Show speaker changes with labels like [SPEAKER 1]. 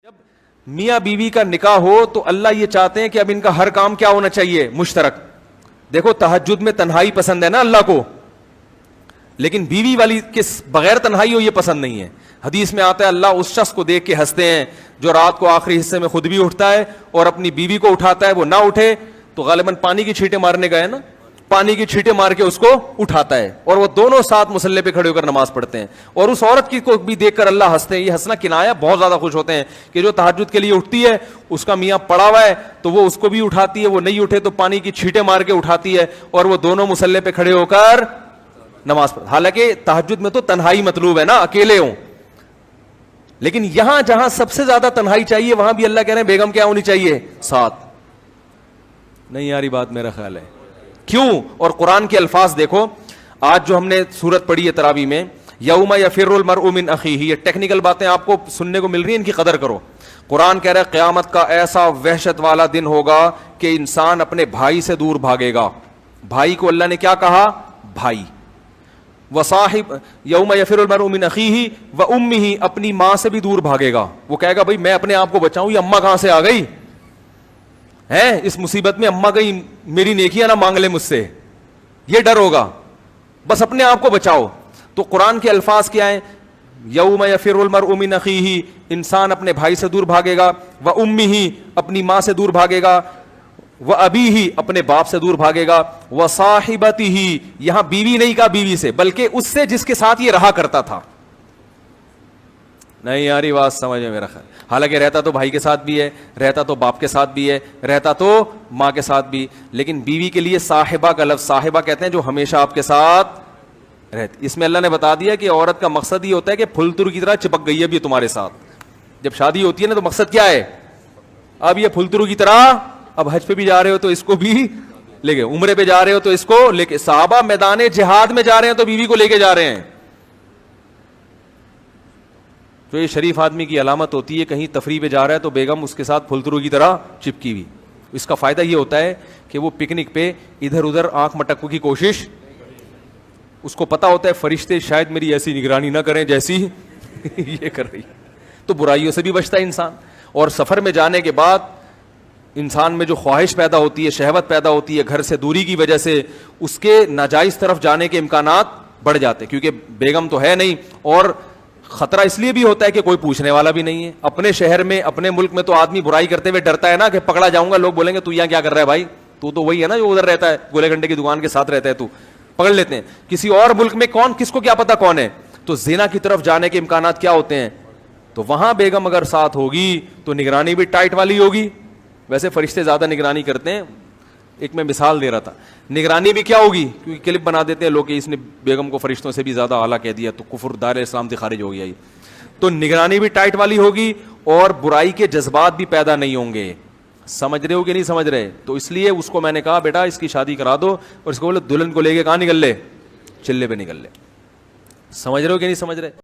[SPEAKER 1] جب میاں بیوی کا نکاح ہو تو اللہ یہ چاہتے ہیں کہ اب ان کا ہر کام کیا ہونا چاہیے؟ مشترک. دیکھو تہجد میں تنہائی پسند ہے نا اللہ کو, لیکن بیوی والی کس بغیر تنہائی ہو یہ پسند نہیں ہے. حدیث میں آتا ہے اللہ اس شخص کو دیکھ کے ہنستے ہیں جو رات کو آخری حصے میں خود بھی اٹھتا ہے اور اپنی بیوی کو اٹھاتا ہے, وہ نہ اٹھے تو غالباً پانی کی چھینٹیں مارنے گئے نا, پانی کی چھینٹیں مار کے اس کو اٹھاتا ہے اور وہ دونوں ساتھ مصلے پہ کھڑے ہو کر نماز پڑھتے ہیں. اور اس عورت کی کو بھی دیکھ کر اللہ ہنستے ہیں. یہ ہنسنا کنایا, بہت زیادہ خوش ہوتے ہیں کہ جو تہجد کے لیے اٹھتی ہے اس کا میاں پڑا ہوا ہے تو وہ اس کو بھی اٹھاتی ہے, وہ نہیں اٹھے تو پانی کی چھینٹیں مار کے اٹھاتی ہے اور وہ دونوں مصلے پہ کھڑے ہو کر نماز پڑھ. حالانکہ تہجد میں تو تنہائی مطلوب ہے نا, اکیلے ہوں, لیکن یہاں جہاں سب سے زیادہ تنہائی چاہیے وہاں بھی اللہ کہہ رہے ہیں بیگم کیا ہونی چاہیے؟ ساتھ. نہیں یاری بات میرا خیال ہے کیوں؟ اور قرآن کے الفاظ دیکھو, آج جو ہم نے سورت پڑھی ہے تراویح میں, یوم یفر المرء من اخیہ, یہ ٹیکنیکل باتیں آپ کو سننے کو مل رہی ہیں, ان کی قدر کرو. قرآن کہہ رہا ہے قیامت کا ایسا وحشت والا دن ہوگا کہ انسان اپنے بھائی سے دور بھاگے گا. بھائی کو اللہ نے کیا کہا؟ بھائی. وصاحب یوم یفر المرء من اخیہ وامہ, اپنی ماں سے بھی دور بھاگے گا. وہ کہے گا بھائی میں اپنے آپ کو بچاؤں, یہ اماں کہاں سے آ گئی ہے, اس مصیبت میں اماں گئی, میری نیکیاں نہ مانگ لے مجھ سے, یہ ڈر ہوگا, بس اپنے آپ کو بچاؤ. تو قرآن کے الفاظ کیا ہیں؟ یوم یفر المرء من اخیہ, انسان اپنے بھائی سے دور بھاگے گا, وامہ, اپنی ماں سے دور بھاگے گا, وابیہ, اپنے باپ سے دور بھاگے گا, وصاحبتہ, یہاں بیوی نہیں کہا بیوی سے بلکہ اس سے جس کے ساتھ یہ رہا کرتا تھا. نہیں یاری بات سمجھ میں میرا خیال, حالانکہ رہتا تو بھائی کے ساتھ بھی ہے, رہتا تو باپ کے ساتھ بھی ہے, رہتا تو ماں کے ساتھ بھی, لیکن بیوی کے لیے صاحبہ کا لفظ, صاحبہ کہتے ہیں جو ہمیشہ آپ کے ساتھ رہتی. اس میں اللہ نے بتا دیا کہ عورت کا مقصد یہ ہوتا ہے کہ پھلتر کی طرح چپک گئی ہے بھی تمہارے ساتھ. جب شادی ہوتی ہے نا تو مقصد کیا ہے؟ اب یہ پھلترو کی طرح, اب حج پہ بھی جا رہے ہو تو اس کو بھی لے کے, عمرے پہ جا رہے ہو تو اس کو لے کے, صحابہ میدان جہاد میں جا رہے ہیں تو بیوی کو لے کے جا رہے ہیں. تو یہ شریف آدمی کی علامت ہوتی ہے, کہیں تفریح پہ جا رہا ہے تو بیگم اس کے ساتھ پھلترو کی طرح چپکی ہوئی. اس کا فائدہ یہ ہوتا ہے کہ وہ پکنک پہ ادھر ادھر آنکھ مٹکنے کی کوشش, اس کو پتا ہوتا ہے فرشتے شاید میری ایسی نگرانی نہ کریں جیسی یہ کر رہی, تو برائیوں سے بھی بچتا ہے انسان. اور سفر میں جانے کے بعد انسان میں جو خواہش پیدا ہوتی ہے, شہوت پیدا ہوتی ہے, گھر سے دوری کی وجہ سے اس کے ناجائز طرف جانے کے امکانات بڑھ جاتے ہیں, کیونکہ بیگم تو ہے نہیں, اور خطرہ اس لیے بھی ہوتا ہے کہ کوئی پوچھنے والا بھی نہیں ہے. اپنے شہر میں, اپنے ملک میں تو آدمی برائی کرتے ہوئے ڈرتا ہے نا کہ پکڑا جاؤں گا, لوگ بولیں گے تو یہاں کیا کر رہا ہے بھائی, تو وہی ہے نا جو ادھر رہتا ہے, گولے گھنٹے کی دکان کے ساتھ رہتا ہے, تو پکڑ لیتے ہیں. کسی اور ملک میں کون, کس کو کیا پتا کون ہے, تو زنا کی طرف جانے کے امکانات کیا ہوتے ہیں. تو وہاں بیگم اگر ساتھ ہوگی تو نگرانی بھی ٹائٹ والی ہوگی. ویسے فرشتے زیادہ نگرانی کرتے ہیں, ایک میں مثال دے رہا تھا, نگرانی بھی کیا ہوگی, کیونکہ کلپ بنا دیتے ہیں لوگ کہ اس نے بیگم کو فرشتوں سے بھی زیادہ اعلیٰ کہہ دیا تو کفر دار اسلام سے خارج ہو گیا. تو نگرانی بھی ٹائٹ والی ہوگی اور برائی کے جذبات بھی پیدا نہیں ہوں گے. سمجھ رہے ہو کہ نہیں سمجھ رہے؟ تو اس لیے اس کو میں نے کہا بیٹا اس کی شادی کرا دو, اور اس کو بولے دلہن کو لے کے کہاں نکل لے, چلے پہ نکل لے. سمجھ رہے ہو کہ نہیں سمجھ رہے؟